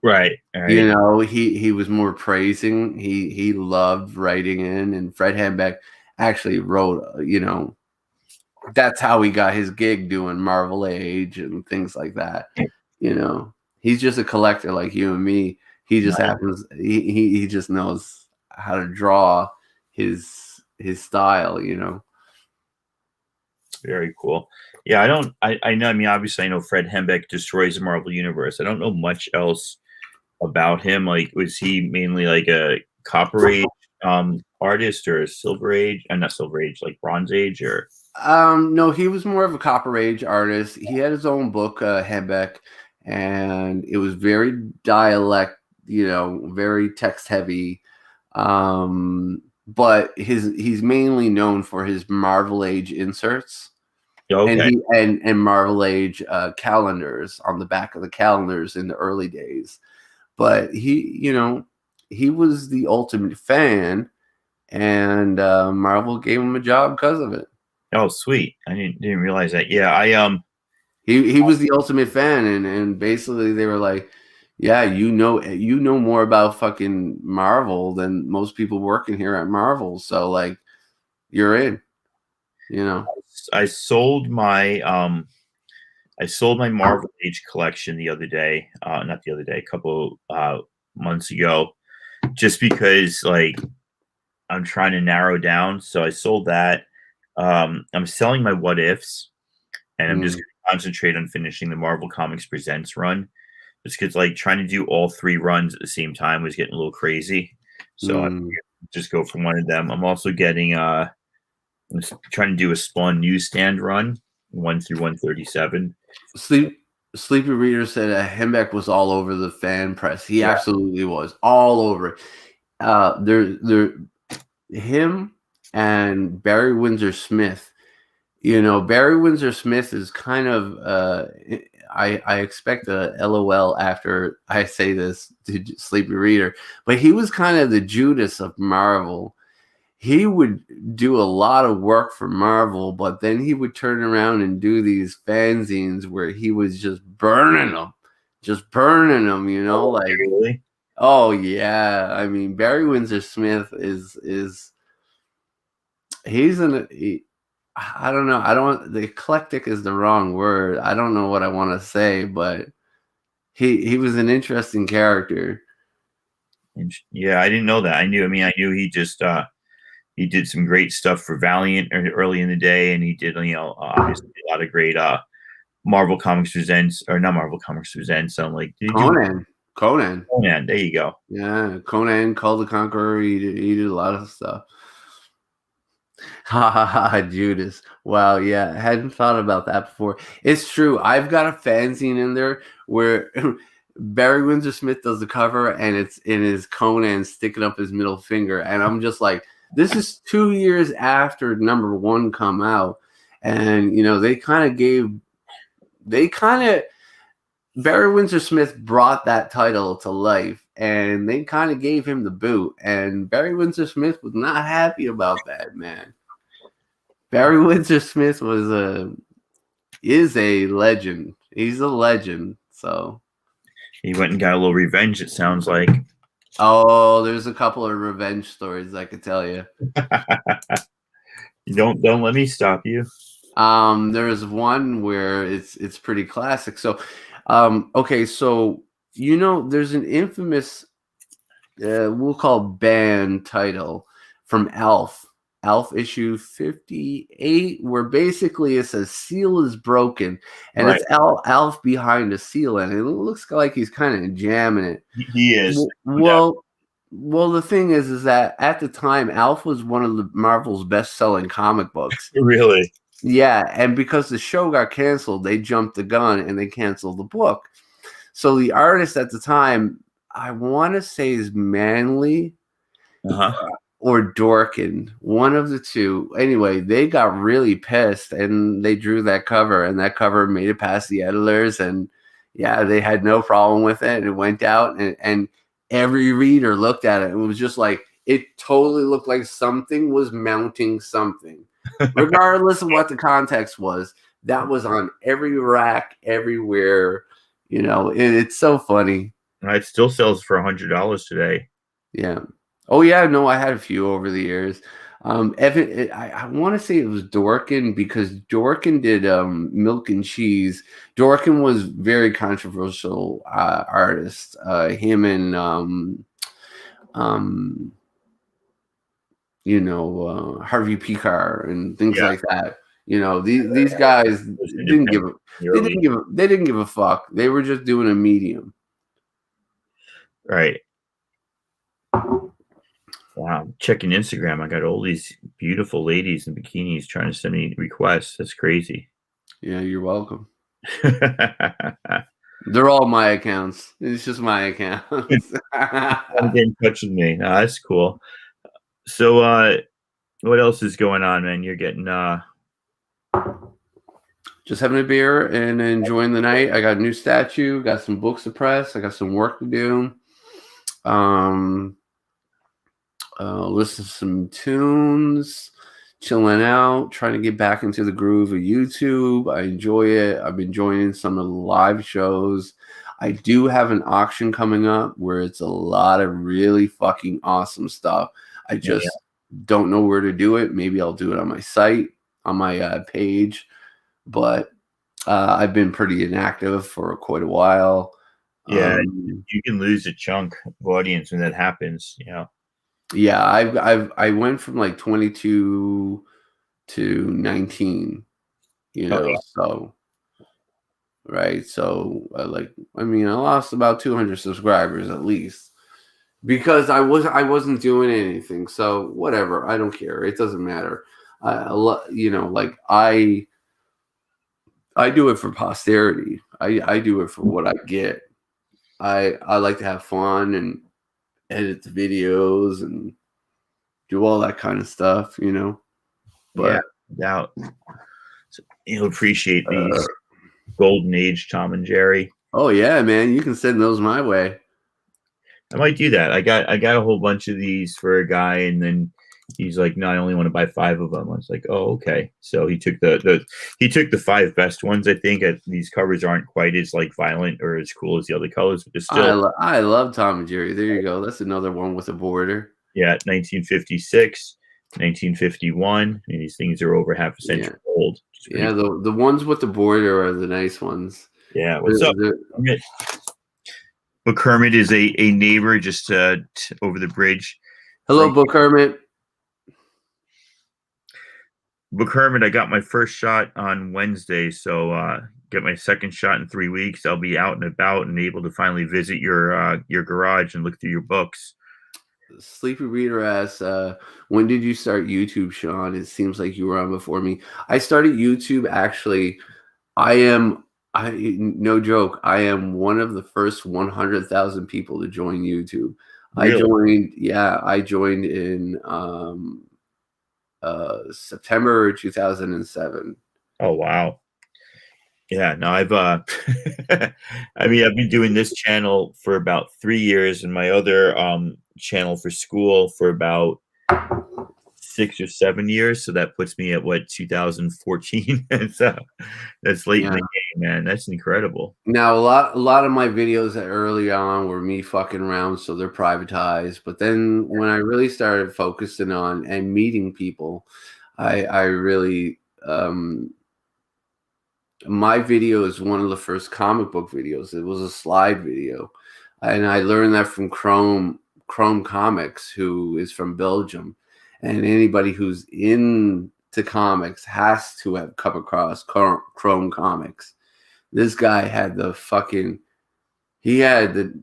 Right. He was more praising. He loved writing in, and Fred Hembeck actually wrote. That's how he got his gig doing Marvel Age and things like that. He's just a collector like you and me. He just happens. He just knows how to draw his style. Very cool. Yeah, I don't. I know. I mean, obviously, I know Fred Hembeck destroys the Marvel universe. I don't know much else about him. Like, was he mainly like a Copper Age artist or a Silver Age? Not Silver Age, like Bronze Age, or No, he was more of a Copper Age artist. He had his own book, Hembeck, and it was very dialect, very text heavy. But he's mainly known for his Marvel Age inserts. okay. And Marvel Age calendars on the back of the calendars in the early days. But he was the ultimate fan, and Marvel gave him a job because of it. Oh, sweet! I didn't realize that. Yeah, I He was the ultimate fan, and basically they were like, yeah, you know more about fucking Marvel than most people working here at Marvel, so like you're in, I sold my Marvel Age collection the other day. Not the other day, a couple months ago, just because like I'm trying to narrow down. So I sold that. I'm selling my What Ifs, and I'm just going to concentrate on finishing the Marvel Comics Presents run. Just because like trying to do all 3 runs at the same time was getting a little crazy. So I just go for one of them. I'm also getting I'm trying to do a Spawn newsstand run, 1 through 137. Sleepy Reader said Hembeck was all over the fan press. He absolutely was all over it. Him and Barry Windsor Smith. Barry Windsor Smith is kind of I expect a LOL after I say this to Sleepy Reader, but he was kind of the Judas of Marvel. He would do a lot of work for Marvel, but then he would turn around and do these fanzines where he was just burning them, like, Really? oh yeah. I mean, Barry Windsor Smith is I don't know. The eclectic is the wrong word. I don't know what I want to say, but he was an interesting character. Yeah, I didn't know that. I knew he just he did some great stuff for Valiant early in the day, and he did obviously a lot of great Marvel Comics Presents, or not Marvel Comics Presents. Like Conan. There you go. Yeah, Conan, Call the Conqueror. He did a lot of stuff. Ha ha ha, Judas. Wow, yeah, I hadn't thought about that before. It's true. I've got a fanzine in there where Barry Windsor Smith does the cover, and it's in his Conan sticking up his middle finger, and I'm just like, this is 2 years after number 1 come out, and Barry Windsor Smith brought that title to life, and they kind of gave him the boot, and Barry Windsor Smith was not happy about that, man. Barry Windsor Smith is a legend. He's a legend. So he went and got a little revenge, it sounds like. Oh, there's a couple of revenge stories I could tell you. Don't let me stop you. There's one where it's pretty classic. So okay, so there's an infamous we'll call band title from Alf issue 58, where basically it says seal is broken, and right. It's Alf behind a seal, and it looks like he's kind of jamming it. He is. Well, the thing is that at the time, Alf was one of the Marvel's best-selling comic books. Really? Yeah, and because the show got canceled, they jumped the gun and they canceled the book. So the artist at the time, I want to say, is Manley. Or Dorkin, one of the two. Anyway, they got really pissed and they drew that cover, and that cover made it past the editors, and yeah, they had no problem with it. It went out, and every reader looked at it and was just like, it totally looked like something was mounting something. Regardless of what the context was, that was on every rack, everywhere. It's so funny. It still sells for $100 today. Yeah. Oh yeah, no, I had a few over the years. Evan, I want to say it was Dorkin, because Dorkin did Milk and Cheese. Dorkin was very controversial artist. Him and Harvey Pekar and things like that. These guys didn't give a they didn't give a fuck. They were just doing a medium. Right. Wow. Checking Instagram. I got all these beautiful ladies in bikinis trying to send me requests. That's crazy. Yeah, you're welcome. They're all my accounts. It's just my accounts. Get in touch with me. No, that's cool. So what else is going on, man? You're getting just having a beer and enjoying the night. I got a new statue, got some books to press, I got some work to do. Listen to some tunes, chilling out, trying to get back into the groove of YouTube. I enjoy it. I've been joining some of the live shows. I do have an auction coming up where it's a lot of really fucking awesome stuff. I just don't know where to do it. Maybe I'll do it on my site, on my page. But I've been pretty inactive for quite a while. Yeah, you can lose a chunk of audience when that happens. Yeah, I went from like 22 to 19. So right. So I lost about 200 subscribers at least because I wasn't doing anything. So whatever, I don't care. It doesn't matter. I do it for posterity. I do it for what I get. I like to have fun and edit the videos and do all that kind of stuff, But doubt. So you'll appreciate these golden age Tom and Jerry. Oh yeah, man, you can send those my way. I might do that. I got a whole bunch of these for a guy, and then he's like, "No, I only want to buy 5 of them." I was like, "Oh, okay." So he took the 5 best ones. I think these covers aren't quite as like violent or as cool as the other colors, but they're still. I love Tom and Jerry. There you go. That's another one with a border. Yeah, 1956, 1951. I mean, these things are over half a century old. Yeah, the ones with the border are the nice ones. Yeah, what's up? Book Hermit is a neighbor just over the bridge. Hello, Book Hermit. Book Hermit, I got my first shot on Wednesday, so get my second shot in 3 weeks. I'll be out and about and able to finally visit your garage and look through your books. Sleepy Reader asks, when did you start YouTube, Sean? It seems like you were on before me. I started YouTube actually. No joke, I am one of the first 100,000 people to join YouTube. Really? I joined in September 2007. Oh wow. Yeah, no, I've I've been doing this channel for about 3 years and my other channel for school for about 6 or 7 years. So that puts me at 2014. So that's late in the game, man. That's incredible. Now a lot of my videos early on were me fucking around, so they're privatized. But then when I really started focusing on and meeting people, I really my video is one of the first comic book videos. It was a slide video, and I learned that from Chrome Comics, who is from Belgium. And anybody who's into comics has to have come across Chrome Comics. This guy had he had the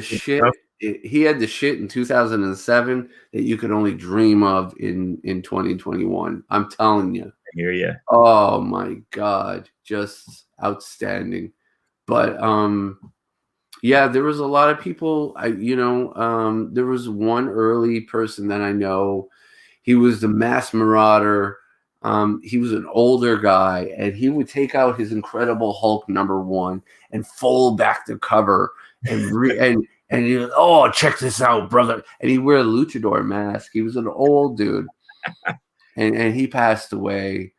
shit. He had the shit in 2007 that you could only dream of in 2021. I'm telling you. I hear you. Oh my God, just outstanding. But yeah, there was a lot of people. There was one early person that I know. He was the Mass Marauder. He was an older guy, and he would take out his Incredible Hulk #1 and fold back the cover and he was, "Oh, check this out, brother!" And he'd wear a luchador mask. He was an old dude, and he passed away.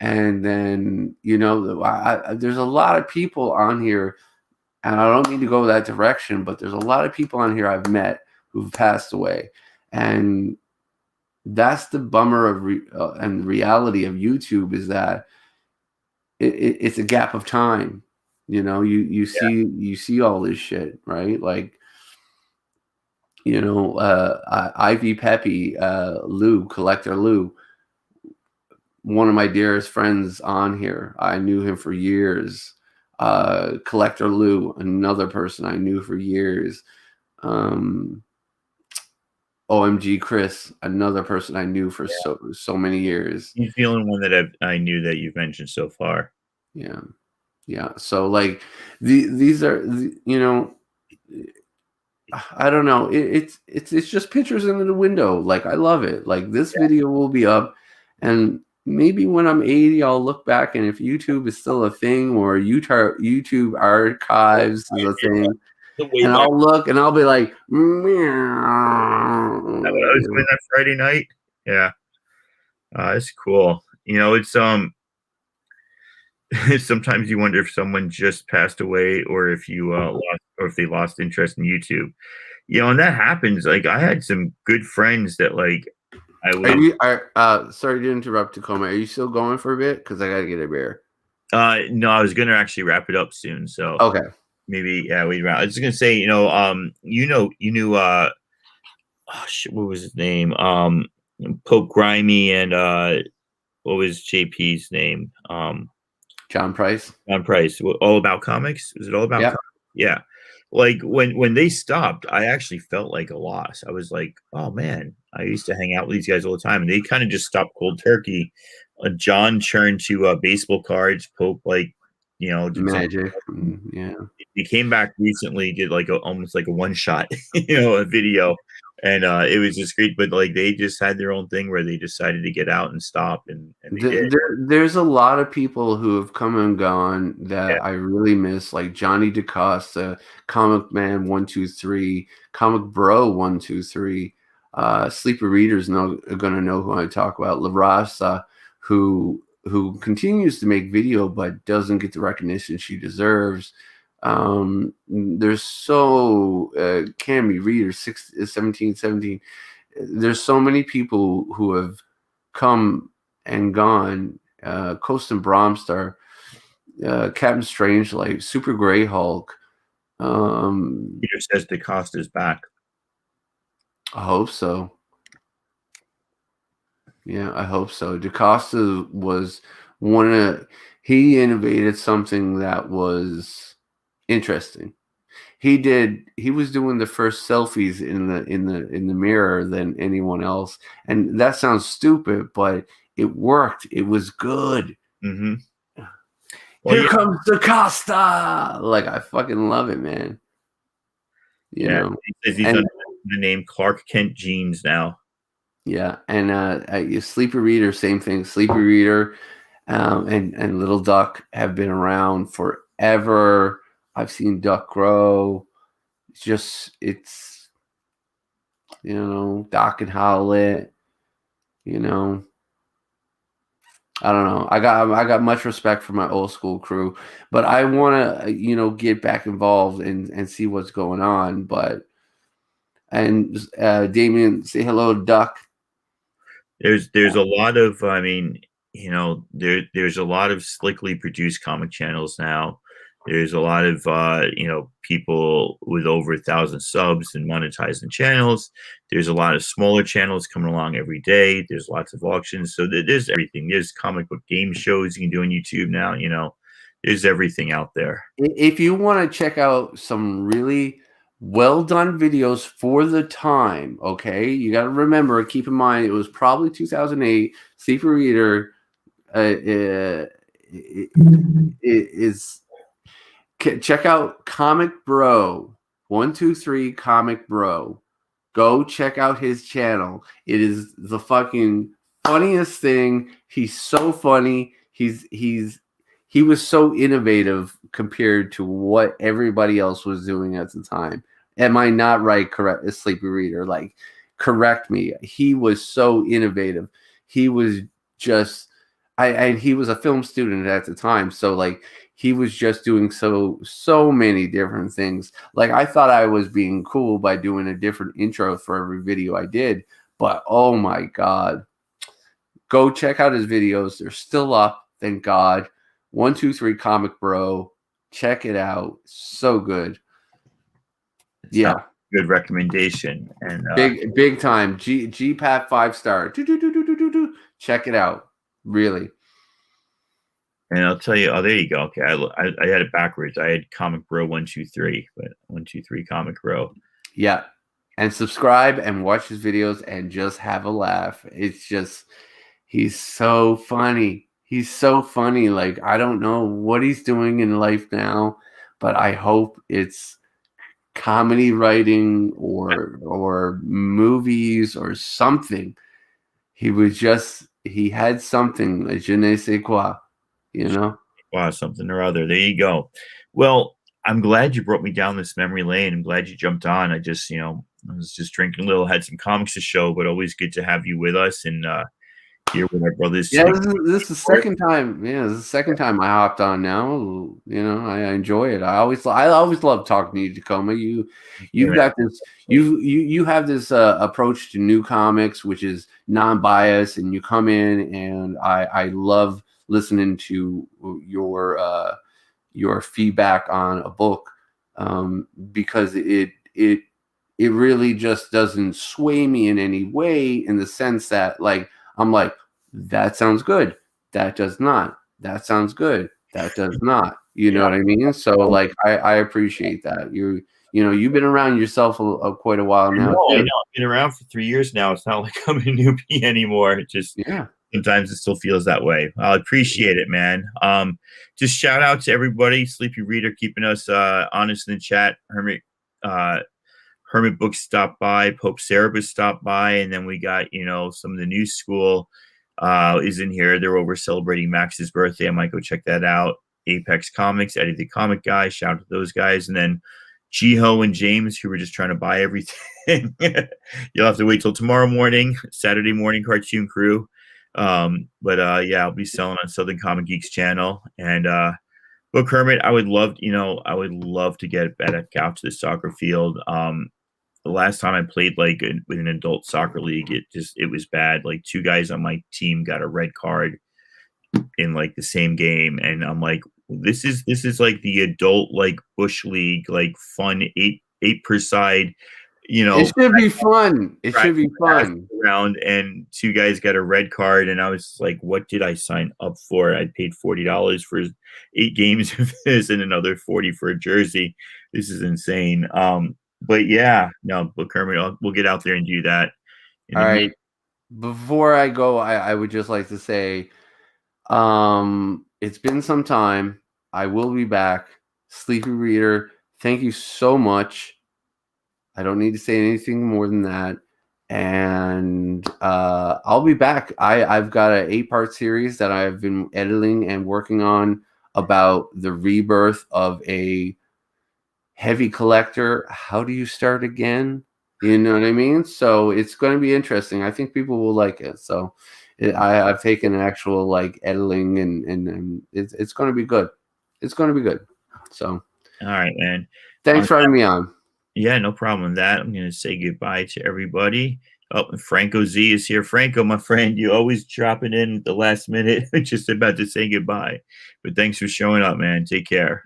And then there's a lot of people on here. And I don't mean to go that direction, but there's a lot of people on here I've met who've passed away. And that's the bummer of and the reality of YouTube is that it's a gap of time. You see all this shit, right? Like Ivy Peppy, Lou, Collector Lou, one of my dearest friends on here. I knew him for years. Collector Lou, another person I knew for years. OMG Chris, another person I knew for so many years. He's the only one that I knew that you've mentioned so far. Yeah. So like these are I don't know. It's just pictures into the window. Like I love it. Like this video will be up, and maybe when I'm 80, I'll look back, and if YouTube is still a thing or YouTube archives is a thing, and I'll look and I'll be like, I was doing that Friday night. Yeah, it's cool. It's sometimes you wonder if someone just passed away or if you if they lost interest in YouTube. And that happens. Like I had some good friends that like I was. Sorry to interrupt, Tacoma. Are you still going for a bit? Because I gotta get a beer. No, I was gonna actually wrap it up soon. So okay. Maybe wait around. I was just gonna say, you knew what was his name? Pope Grimy and what was JP's name? John Price. John Price. All About Comics? Is it All About Comics? Yeah. Like when they stopped, I actually felt like a loss. I was like, oh man, I used to hang out with these guys all the time, and they kind of just stopped cold turkey. John turned to baseball cards. Pope Magic. Yeah. He came back recently, did like almost like a one shot, a video, and it was just great. But like they just had their own thing where they decided to get out and stop, and there's a lot of people who have come and gone that I really miss, like Johnny DaCosta, Comic Man 123, Comic Bro 123. Sleeper Readers are gonna know who I talk about. La Raza, who continues to make video but doesn't get the recognition she deserves. There's Cammy Reader 1717. There's so many people who have come and gone. Coast and Bromstar, Captain Strangelove, Super Grey Hulk. Peter says DaCosta's back. I hope so. Yeah, I hope so. DaCosta was he innovated something that was interesting. He was doing the first selfies in the mirror than anyone else. And that sounds stupid, but it worked. It was good. Mm-hmm. Here comes DaCosta. Like I fucking love it, man. You know. He's under the name Clark Kent Jeans now. Yeah, and Sleeper Reader, same thing. Sleeper Reader and Little Duck have been around forever. I've seen Duck grow. It's Doc and Howlett. I don't know. I got much respect for my old school crew, but I want to get back involved and see what's going on. And Damien, say hello to Duck. There's a lot of there's a lot of slickly produced comic channels now. There's a lot of people with over 1,000 subs and monetizing channels. There's a lot of smaller channels coming along every day. There's lots of auctions. So there's everything. There's comic book game shows you can do on YouTube now. There's everything out there. If you want to check out some really well done videos for the time, okay, you got to remember, keep in mind, it was probably 2008. Sleeper Reader is check out Comic Bro 123 Comic Bro. Go check out his channel. It is the fucking funniest thing. He's so funny. He was so innovative compared to what everybody else was doing at the time. Am I not right? Correct, Sleepy Reader. Like, correct me. He was so innovative. He was just, and he was a film student at the time. So like, he was just doing so many different things. Like, I thought I was being cool by doing a different intro for every video I did, but oh my God, go check out his videos. They're still up. Thank God. 123 Comic Bro. Check it out. So good. Yeah. good recommendation. And big time. GPAT 5-star. Check it out. Really. And I'll tell you, oh, there you go. Okay, I had it backwards. I had Comic Bro 123, but 123 Comic Bro. Yeah, and subscribe and watch his videos and just have a laugh. It's just, he's so funny. He's so funny. Like, I don't know what he's doing in life now, but I hope it's comedy writing or movies or something. He had something, like je ne sais quoi. You know, wow, something or other. There you go. Well, I'm glad you brought me down this memory lane. I'm glad you jumped on. I just, I was just drinking a little, had some comics to show, but always good to have you with us and here with our brothers. Yeah, this is the second time. Yeah, this is the second time I hopped on now. I enjoy it. I always love talking to you, Tacoma. You've got this. You have this approach to new comics, which is non-biased, and you come in, and I love listening to your feedback on a book, because it really just doesn't sway me in any way, in the sense that, like, I'm like, that sounds good, that does not, that sounds good, that does not, you know what I mean? So, like, I appreciate that. You've been around yourself quite a while now. I know. I've been around for 3 years now. It's not like I'm a newbie anymore. It just, sometimes it still feels that way. I appreciate it, man. Just shout out to everybody. Sleepy Reader keeping us honest in the chat. Hermit Books stopped by. Pope Cerebus stopped by. And then we got, some of the new school is in here. They're over celebrating Max's birthday. I might go check that out. Apex Comics, Eddie the Comic Guy. Shout out to those guys. And then Jiho and James, who were just trying to buy everything. You'll have to wait till tomorrow morning, Saturday morning, Cartoon Crew. I'll be selling on Southern Comic Geeks channel. And look, Hermit, I would love to get back out to the soccer field. The last time I played with an adult soccer league, it was bad. Like, 2 guys on my team got a red card in like the same game, and I'm like, this is like the adult bush league, fun, eight per side. It should be fun. It should be fun. Around, and 2 guys got a red card, and I was like, "What did I sign up for? I paid $40 for 8 games of this, and another $40 for a jersey. This is insane." But Kermit, we'll get out there and do that. All right. Before I go, I would just like to say, it's been some time. I will be back. Sleepy Reader, thank you so much. I don't need to say anything more than that. And I'll be back. I've got an 8-part series that I've been editing and working on about the rebirth of a heavy collector. How do you start again? You know what I mean? So it's going to be interesting. I think people will like it. So I've taken actual editing and it's going to be good. It's going to be good. So, all right, man. Thanks for having me on. Yeah, no problem with that. I'm going to say goodbye to everybody. Oh, Franco Z is here. Franco, my friend, you always drop it in at the last minute. Just about to say goodbye. But thanks for showing up, man. Take care.